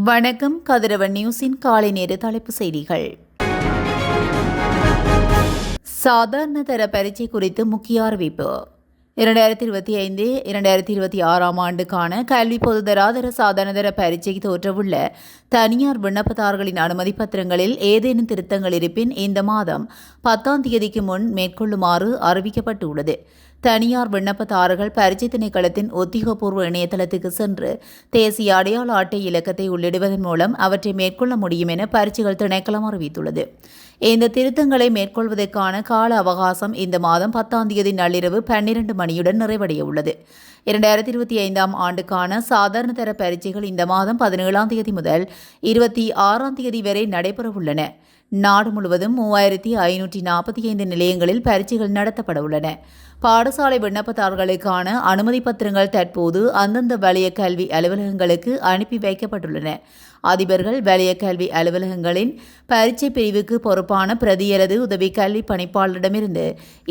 வணக்கம். கதிரவன் நியூஸின் காலை நேர தலைப்புச் செய்திகள். சாதாரண தர பரீட்சை குறித்து முக்கிய அறிவிப்பு. 2025-2026 ஆண்டுக்கான கல்வி பொதுதராதர சாதாரணதர பரீட்சைக்கு தோற்றவுள்ள தனியார் விண்ணப்பதாரர்களின் அனுமதி பத்திரங்களில் ஏதேனும் திருத்தங்கள் இருப்பின் இந்த மாதம் 10ஆம் தேதிக்கு முன் மேற்கொள்ளுமாறு அறிவிக்கப்பட்டுள்ளது. தனியார் விண்ணப்பதாரர்கள் பரீட்சை திணைக்களத்தின் உத்தியோகபூர்வ இணையதளத்துக்கு சென்று தேசிய அடையாள அட்டை இலக்கத்தை உள்ளிடுவதன் மூலம் அவற்றை மேற்கொள்ள முடியும் என பரீட்சைகள் திணைக்களம் அறிவித்துள்ளது. இந்த திருத்தங்களை மேற்கொள்வதற்கான கால அவகாசம் இந்த மாதம் 10ஆம் தேதி நள்ளிரவு 12 மணியுடன் நிறைவடைய உள்ளது. 2025ஆம் ஆண்டுக்கான சாதாரண தர பரீட்சைகள் இந்த மாதம் 17ஆம் தேதி முதல் 26ஆம் தேதி வரை நடைபெறவுள்ளன. நாடு முழுவதும் 3545 நிலையங்களில் பரீட்சைகள் நடத்தப்பட உள்ளன. பாடசாலை விண்ணப்பதாரர்களுக்கான அனுமதி பத்திரங்கள் தற்போது அந்தந்த வலய கல்வி அலுவலகங்களுக்கு அனுப்பி வைக்கப்பட்டுள்ளன. அதிபர்கள் வலய கல்வி அலுவலகங்களின் பரீட்சை பிரிவுக்கு பொறுப்பான பிரதி அல்லது உதவி கல்வி பணிப்பாளரிடமிருந்து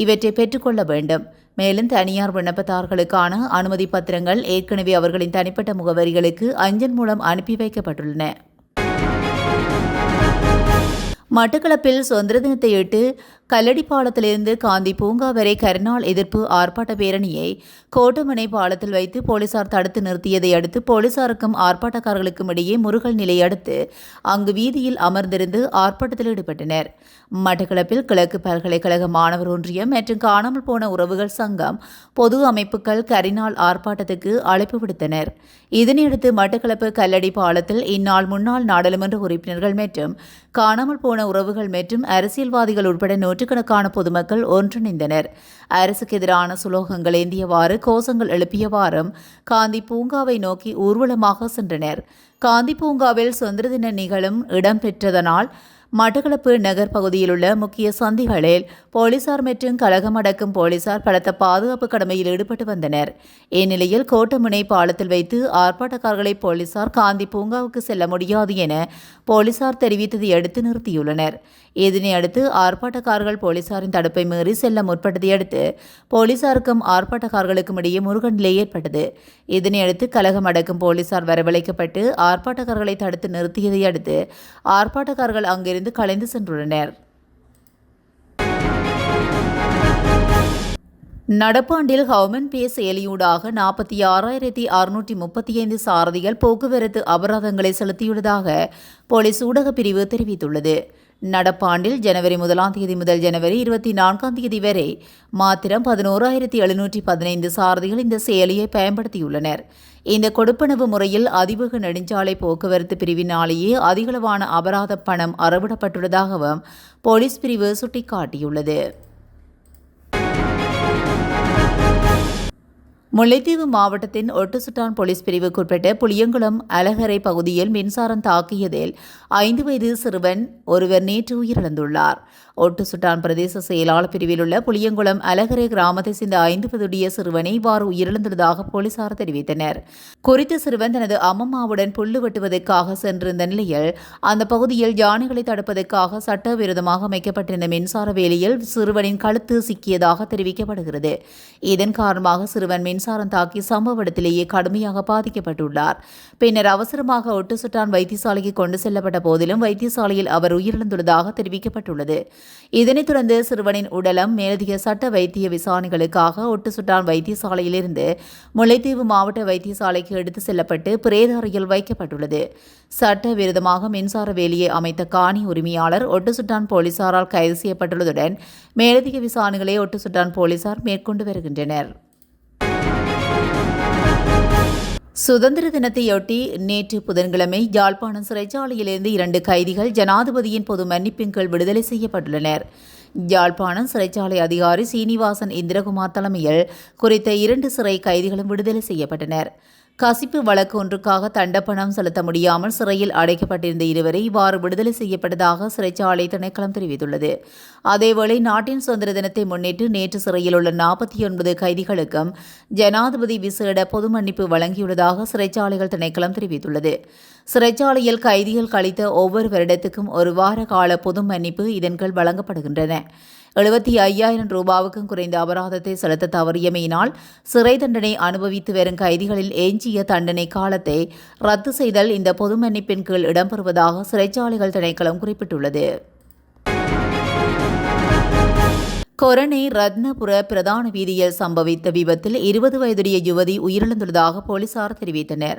இவற்றை பெற்றுக்கொள்ள வேண்டும். மேலும் தனியார் விண்ணப்பதாரர்களுக்கான அனுமதி பத்திரங்கள் ஏற்கனவே அவர்களின் தனிப்பட்ட முகவரிகளுக்கு அஞ்சல் மூலம் அனுப்பி வைக்கப்பட்டுள்ளன. மட்டக்களப்பில் சுதந்திர தினத்தையிட்டு கல்லடி பாலத்திலிருந்து காந்தி பூங்கா வரை கருநாள் எதிர்ப்பு ஆர்ப்பாட்ட பேரணியை கோட்டமனை பாலத்தில் வைத்து போலீசார் தடுத்து நிறுத்தியதை அடுத்து போலீசாருக்கும் ஆர்ப்பாட்டக்காரர்களுக்கும் இடையே முருகல் நிலை அடுத்து அங்கு வீதியில் அமர்ந்திருந்து ஆர்ப்பாட்டத்தில் ஈடுபட்டனர். மட்டக்களப்பில் கிழக்கு பல்கலைக்கழக மாணவர் ஒன்றியம் மற்றும் காணாமல் போன உறவுகள் சங்கம் பொது அமைப்புகள் கரிநாள் ஆர்ப்பாட்டத்துக்கு அழைப்பு விடுத்தனர். இதனையடுத்து மட்டக்களப்பு கல்லடி பாலத்தில் இந்நாள் முன்னாள் நாடாளுமன்ற உறுப்பினர்கள் மற்றும் காணாமல் போன உறவுகள் மற்றும் அரசியல்வாதிகள் உட்பட நூற்றுக்கணக்கான பொதுமக்கள் ஒன்றிணைந்தனர். அரசுக்கு எதிரான சுலோகங்கள் ஏந்தியவாறு கோஷங்கள் எழுப்பியவாறும் காந்தி பூங்காவை நோக்கி ஊர்வலமாக சென்றனர். காந்தி பூங்காவில் சுதந்திர தின நிகழும் இடம்பெற்றதனால் மட்டக்களப்பு நகர் பகுதியில் உள்ள முக்கிய சந்திகளில் போலீசார் மற்றும் கலகம் அடக்கும் போலீசார் பலத்த பாதுகாப்பு கடமையில் ஈடுபட்டு வந்தனர். இந்நிலையில் கோட்டமுனை பாலத்தில் வைத்து ஆர்ப்பாட்டக்காரர்களை போலீசார் காந்தி பூங்காவுக்கு செல்ல முடியாது என போலீசார் தெரிவித்ததை அடுத்து நிறுத்தியுள்ளனர். இதனை அடுத்து ஆர்ப்பாட்டக்காரர்கள் போலீசாரின் தடுப்பை மீறி செல்ல முற்பட்டதை அடுத்து போலீசாருக்கும் ஆர்ப்பாட்டக்காரர்களுக்கும் இடையே முருகன் நிலை ஏற்பட்டது. இதனையடுத்து கலகம் அடக்கும் போலீசார் வரவழைக்கப்பட்டு ஆர்ப்பாட்டக்காரர்களை தடுத்து நிறுத்தியதை அடுத்து ஆர்ப்பாட்டக்காரர்கள் அங்கிருந்து கலைந்து சென்றுள்ளனர். நடப்பாண்டில் கவர்மெண்ட் பே செயலியூடாக 46,635 சாரதிகள் போக்குவரத்து அபராதங்களை செலுத்தியுள்ளதாக போலீஸ் ஊடகப் பிரிவு தெரிவித்துள்ளது. நடப்பாண்டில் ஜனவரி 1ஆம் தேதி முதல் ஜனவரி 24ஆம் தேதி வரை மாத்திரம் 11,715 சாரதிகள் இந்த செயலியை பயன்படுத்தியுள்ளனர். இந்த கொடுப்பனவு முறையில் அதிவேக நெடுஞ்சாலை போக்குவரத்து பிரிவினாலேயே அதிகளவான அபராத பணம் அறவிடப்பட்டுள்ளதாகவும் போலீஸ் பிரிவு சுட்டிக்காட்டியுள்ளது. முல்லைத்தீவு மாவட்டத்தின் ஒட்டுசுட்டான் போலீஸ் பிரிவுக்குட்பட்ட புளியங்குளம் அலகரை பகுதியில் மின்சாரம் தாக்கியதில் 5 வயது சிறுவன் ஒருவர் நேற்று உயிரிழந்துள்ளார். ஒட்டுசுட்டான் பிரதேச செயலாளர் பிரிவில் உள்ள புளியங்குளம் அலகரை கிராமத்தை சேர்ந்த 5 வயதுடைய சிறுவனை இவ்வாறு உயிரிழந்துள்ளதாக போலீசார் தெரிவித்தனர். குறித்த சிறுவன் தனது அம்மம்மாவுடன் புல்லு வெட்டுவதற்காக சென்றிருந்த நிலையில் அந்த பகுதியில் யானைகளை தடுப்பதற்காக சட்டவிரோதமாக அமைக்கப்பட்டிருந்த மின்சார வேலியில் சிறுவனின் கழுத்து சிக்கியதாக தெரிவிக்கப்படுகிறது. இதன் காரணமாக சிறுவன் மின்சாரம் தாக்கி சம்பவ இடத்திலேயே கடுமையாக பாதிக்கப்பட்டுள்ளார். பின்னர் அவசரமாக ஒட்டுசுட்டான் வைத்தியசாலைக்கு கொண்டு செல்லப்பட்ட போதிலும் வைத்தியசாலையில் அவர் உயிரிழந்துள்ளதாக தெரிவிக்கப்பட்டுள்ளது. இதனைத் தொடர்ந்து சிறுவனின் உடலம் மேலதிக சட்ட வைத்திய விசாரணைகளுக்காக ஒட்டுசுட்டான் வைத்தியசாலையிலிருந்து முல்லைத்தீவு மாவட்ட வைத்தியசாலைக்கு எடுத்து செல்லப்பட்டு பிரேத அறையில் வைக்கப்பட்டுள்ளது. சட்டவிரோதமாக மின்சார வேலியை அமைத்த காணி உரிமையாளர் ஒட்டுசுட்டான் போலீசாரால் கைது செய்யப்பட்டுள்ளதுடன் மேலதிக விசாரணைகளை ஒட்டுசுட்டான் போலீசார் மேற்கொண்டு வருகின்றனர். சுதந்திர தினத்தையொட்டி நேற்று புதன்கிழமை யாழ்ப்பாணம் சிறைச்சாலையிலிருந்து 2 கைதிகள் ஜனாதிபதியின் பொது மன்னிப்பின் கீழ் விடுதலை செய்யப்பட்டுள்ளனர். யாழ்ப்பாணம் சிறைச்சாலை அதிகாரி சீனிவாசன் இந்திரகுமார் தலைமையில் குறித்த 2 சிறை கைதிகளும் விடுதலை செய்யப்பட்டனர். கசிப்பு வழக்கு ஒன்றுக்காக தண்டப்பணம் செலுத்த முடியாமல் சிறையில் அடைக்கப்பட்டிருந்த இருவரை இவ்வாறு விடுதலை செய்யப்பட்டதாக சிறைச்சாலை திணைக்களம் தெரிவித்துள்ளது. அதேவேளை நாட்டின் சுதந்திர தினத்தை முன்னிட்டு நேற்று சிறையில் உள்ள 49 கைதிகளுக்கும் ஜனாதிபதி விசேட பொது மன்னிப்பு வழங்கியுள்ளதாக சிறைச்சாலைகள் திணைக்களம் தெரிவித்துள்ளது. சிறைச்சாலையில் கைதிகள் கழித்த ஒவ்வொரு வருடத்துக்கும் 1 வார கால பொது மன்னிப்பு இதன் கீழ் வழங்கப்படுகின்றன. 75,000 ரூபாவுக்கும் குறைந்த அபராதத்தை செலுத்த தவறியமையினால் சிறை தண்டனை அனுபவித்து வரும் கைதிகளில் எஞ்சிய தண்டனை காலத்தை ரத்து செய்தல் இந்த பொது மன்னிப்பின் கீழ் இடம்பெறுவதாக சிறைச்சாலைகள் திணைக்களம் குறிப்பிட்டுள்ளது. கொரணை ரத்னபுர பிரதான வீதியில் சம்பவித்த விபத்தில் 20 வயதுடைய யுவதி உயிரிழந்துள்ளதாக போலீசார் தெரிவித்தனர்.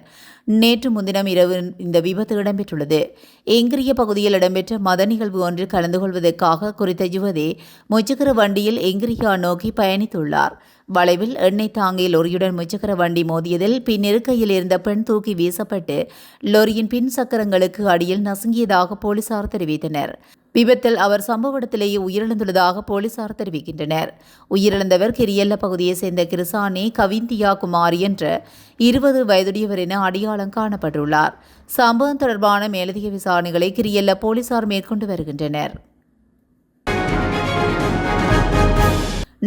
நேற்று முன்தினம் இரவு இந்த விபத்து இடம்பெற்றுள்ளது. எங்கிரிய பகுதியில் இடம்பெற்ற மத நிகழ்வு ஒன்றில் கலந்து கொள்வதற்காக குறித்த யுவதி முச்சக்கர வண்டியில் எங்கிரியா நோக்கி பயணித்துள்ளார். வளைவில் எண்ணெய் தாங்கிய லொரியுடன் முச்சக்கர வண்டி மோதியதில் பின் இருக்கையில் இருந்த பெண் தூக்கி வீசப்பட்டு லொரியின் பின் சக்கரங்களுக்கு அடியில் நசுங்கியதாக போலீசார் தெரிவித்தனர். விபத்தில் அவர் சம்பவ இடத்திலேயே உயிரிழந்துள்ளதாக போலீசார் தெரிவிக்கின்றனர். உயிரிழந்தவர் கிரியல்ல பகுதியைச் சேர்ந்த கிருசானி கவிந்தியா குமாரி என்ற 20 வயதுடையவர் என அடையாளம் காணப்பட்டுள்ளார். சம்பவம் தொடர்பான மேலதிக விசாரணைகளை கிரியல்ல போலீசார் மேற்கொண்டு வருகின்றனர்.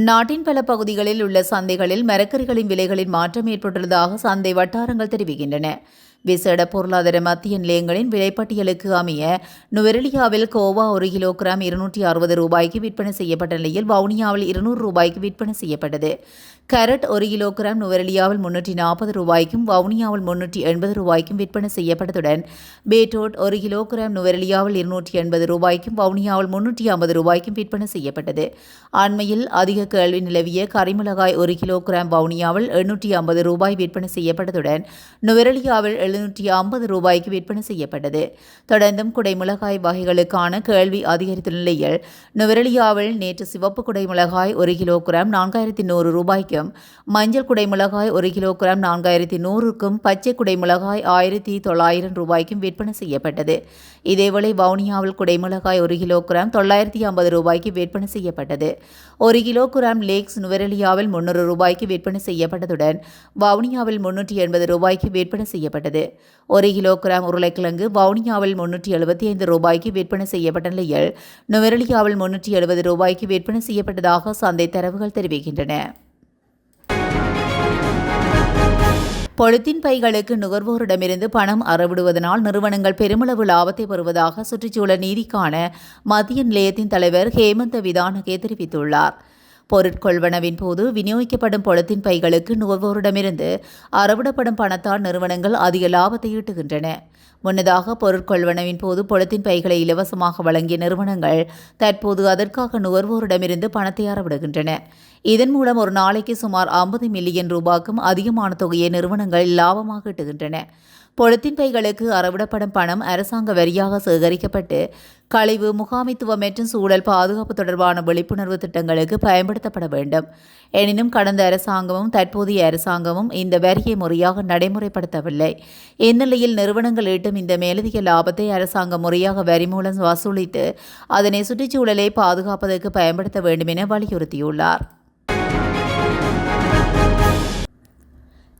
நாட்டின் பல பகுதிகளில் உள்ள சந்தைகளில் மரக்கறிகளின் விலைகளில் மாற்றம் ஏற்பட்டுள்ளதாக சந்தை வட்டாரங்கள் தெரிவிக்கின்றன. விசேட பொருளாதார மத்திய நிலையங்களின் விலைப்பட்டியலுக்கு அமைய நுவரெலியாவில் கோவா 1 கிலோகிராம் 260 ரூபாய்க்கு விற்பனை செய்யப்பட்ட நிலையில் வவுனியாவில் 200 ரூபாய்க்கு விற்பனை செய்யப்பட்டது. கேரட் 1 கிலோகிராம் நுவரெலியாவில் 340 ரூபாய்க்கும் வவுனியாவில் 380 ரூபாய்க்கும் விற்பனை செய்யப்பட்டதுடன் பீட்ரூட் 1 கிலோகிராம் நுவரெலியாவில் 280 ரூபாய்க்கும் வவுனியாவில் 350 ரூபாய்க்கும் விற்பனை செய்யப்பட்டது. அண்மையில் அதிக கேள்வி நிலவிய கரிமிளகாய் 1 கிலோகிராம் வவுனியாவில் 850 ரூபாய் விற்பனை செய்யப்பட்டதுடன் நுவரெலியாவில் 750 ரூபாய்க்கு விற்பனை செய்யப்பட்டது. தொடர்ந்தும் குடைமிளகாய் வகைகளுக்கான கேள்வி அதிகரித்துள்ள நிலையில் நுவரெலியாவில் நேற்று சிவப்பு குடைமிளகாய் 1 கிலோகிராம் 4100 ரூபாய்க்கும் மஞ்சள் குடைமிளகாய் 1 கிலோகிராம் 4100க்கும் பச்சை குடைமிளகாய் 1900 ரூபாய்க்கும் விற்பனை செய்யப்பட்டது. இதேவேளை வவுனியாவில் குடைமிளகாய் 1 கிலோகிராம் 950 ரூபாய்க்கு விற்பனை செய்யப்பட்டது. 1 கிலோகிராம் லேக்ஸ் நுவரெலியாவில் 300 ரூபாய்க்கு விற்பனை செய்யப்பட்டதுடன் வவுனியாவில் 380 ரூபாய்க்கு விற்பனை செய்யப்பட்டது. 1 கிலோகிராம் உருளைக்கிழங்கு வவுனியாவில் 375 ரூபாய்க்கு விற்பனை செய்யப்பட்ட நிலையில் நுவரெலியாவில் 370 ரூபாய்க்கு விற்பனை செய்யப்பட்டதாக சந்தை தரவுகள் தெரிவிக்கின்றன. பொலித்தீன் பைகளுக்கு நுகர்வோரிடமிருந்து பணம் அறவிடுவதனால் நிறுவனங்கள் பெருமளவு லாபத்தை பெறுவதாக சுற்றுச்சூழல் நீதிக்கான மத்திய நிலையத்தின் தலைவர் ஹேமந்த விதானகே தெரிவித்துள்ளார். பொருட்கொள்வனவின் போது விநியோகிக்கப்படும் பொலித்தீன் பைகளுக்கு நுகர்வோரிடமிருந்து அறவிடப்படும் பணத்தால் நிறுவனங்கள் அதிக லாபத்தை ஈட்டுகின்றன. முன்னதாக பொருட்கொள்வனவின் போது பொலித்தீன் பைகளை இலவசமாக வழங்கிய நிறுவனங்கள் தற்போது அதற்காக நுகர்வோரிடமிருந்து பணத்தை அறவிடுகின்றன. இதன் மூலம் ஒரு நாளைக்கு சுமார் 50 மில்லியன் ரூபாய்க்கும் அதிகமான தொகையை நிறுவனங்கள் லாபமாக ஈட்டுகின்றன. பொலித்தீன் பைகளுக்கு அறவிடப்படும் பணம் அரசாங்க வரியாக சேகரிக்கப்பட்டு கழிவு முகாமைத்துவம் மற்றும் சூழல் பாதுகாப்பு தொடர்பான விழிப்புணர்வு திட்டங்களுக்கு பயன்படுத்தப்பட வேண்டும். எனினும் கடந்த அரசாங்கமும் தற்போதைய அரசாங்கமும் இந்த வரியை முறையாக நடைமுறைப்படுத்தவில்லை. இந்நிலையில் நிறுவனங்கள் ஈட்டும் இந்த மேலதிக லாபத்தை அரசாங்கம் முறையாக வரி மூலம் வசூலித்து அதனை சுற்றுச்சூழலை பாதுகாப்பதற்கு பயன்படுத்த வேண்டும் என வலியுறுத்தியுள்ளார்.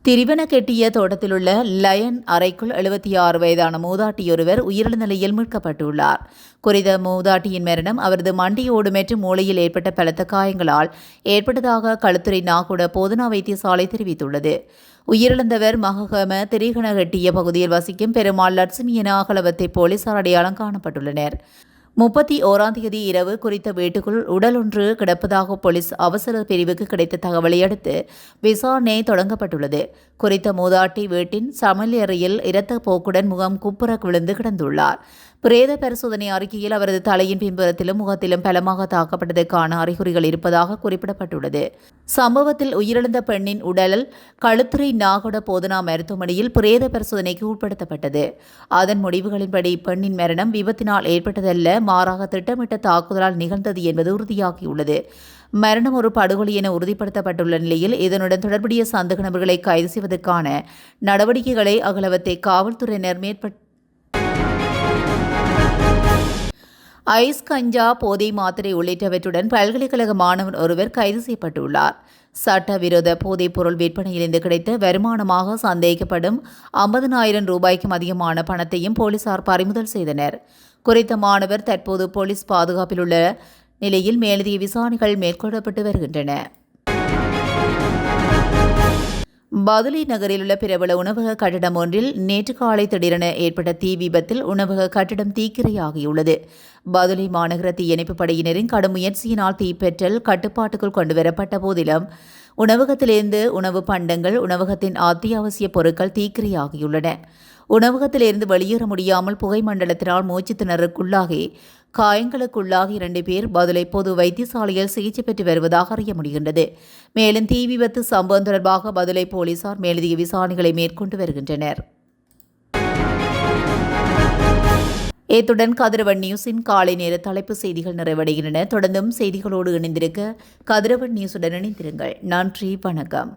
திரிவனகெட்டிய தோட்டத்திலுள்ள லயன் அறைக்குள் 76 வயதான மூதாட்டியொருவர் உயிரிழந்த நிலையில் மீட்கப்பட்டுள்ளார். குறித்த மூதாட்டியின் மரணம் அவரது மண்டியோடு மற்றும் மூளையில் ஏற்பட்ட பலத்த காயங்களால் ஏற்பட்டதாக களுத்துறை நாகுட போதனா வைத்தியசாலை தெரிவித்துள்ளது. உயிரிழந்தவர் மககம திரிகனகெட்டிய பகுதியில் வசிக்கும் பெருமாள் லட்சுமி என அகலவத்தை போலீசார் அடையாளம் காணப்பட்டுள்ளனர். 31ஆம் தேதி இரவு குறித்த வீட்டுக்குள் உடல் ஒன்று கிடப்பதாக போலீஸ் அவசர பிரிவுக்கு கிடைத்த தகவலை அடுத்து விசாரணை தொடங்கப்பட்டுள்ளது. குறித்த மூதாட்டி வீட்டின் சமையலறையில் இரத்த போக்குடன் முகம் குப்புற விழுந்து கிடந்துள்ளார். பிரேத பரிசோதனை அறிக்கையில் அவரது தலையின் பின்புறத்திலும் முகத்திலும் பலமாக தாக்கப்பட்டதற்கான அறிகுறிகள் இருப்பதாக குறிப்பிடப்பட்டுள்ளது. சம்பவத்தில் உயிரிழந்த பெண்ணின் உடல் களுத்துறை நாகொட போதனா மருத்துவமனையில் பிரேத பரிசோதனைக்கு உட்படுத்தப்பட்டது. அதன் முடிவுகளின்படி பெண்ணின் மரணம் விபத்தினால் ஏற்பட்டதல்ல, மாறாக திட்டமிட்ட தாக்குதலால் நிகழ்ந்தது என்பது உறுதியாகியுள்ளது. மரணம் ஒரு படுகொலை என உறுதிப்படுத்தப்பட்டுள்ள நிலையில் இதனுடன் தொடர்புடைய சந்தேக நபர்களை கைது செய்வதற்கான நடவடிக்கைகளை அகலவத்தை காவல்துறையினர் ஐஸ், கஞ்சா, போதை மாத்திரை உள்ளிட்டவற்றுடன் பல்கலைக்கழக மாணவன் ஒருவர் கைது செய்யப்பட்டுள்ளார். சட்டவிரோத போதைப் பொருள் விற்பனையிலிருந்து கிடைத்த வருமானமாக சந்தேகிக்கப்படும் 50,000 ரூபாய்க்கும் அதிகமான பணத்தையும் போலீசார் பறிமுதல் செய்தனர். குறித்த மாணவர் தற்போது போலீஸ் பாதுகாப்பில் உள்ள நிலையில் மேலதிக விசாரணைகள் மேற்கொள்ளப்பட்டு வருகின்றன. பதுளை நகரில் உள்ள பிரபல உணவக கட்டடம் ஒன்றில் நேற்று காலை திடீரென ஏற்பட்ட தீ விபத்தில் உணவக கட்டடம் தீக்கிரையாகியுள்ளது. பதுளை மாநகர தீயணைப்புப் படையினரின் கடும் முயற்சியினால் தீப்பற்றல் கட்டுப்பாட்டுக்குள் கொண்டுவரப்பட்ட போதிலும் உணவகத்திலிருந்து உணவு பண்டங்கள், உணவகத்தின் அத்தியாவசிய பொருட்கள் தீக்கிரையாகியுள்ளன. உணவகத்திலிருந்து வெளியேற முடியாமல் புகை மண்டலத்தினால் மூச்சு திணறலுக்குள்ளாகி காயங்களுக்குள்ளாகி 2 பேர் பதுளை பொது வைத்தியசாலையில் சிகிச்சை பெற்று வருவதாக அறிய முடிகின்றது. மேலும் தீ விபத்து சம்பவம் தொடர்பாக பதுளை போலீசார் மேலதிக விசாரணைகளை மேற்கொண்டு வருகின்றனர். இத்துடன் கதிரவன் நியூஸின் காலை நேர தலைப்பு செய்திகள் நிறைவடைகின்றன. தொடர்ந்தும் செய்திகளோடு இணைந்திருக்க கதிரவன் நியூஸுடன் இணைந்திருங்கள். நன்றி, வணக்கம்.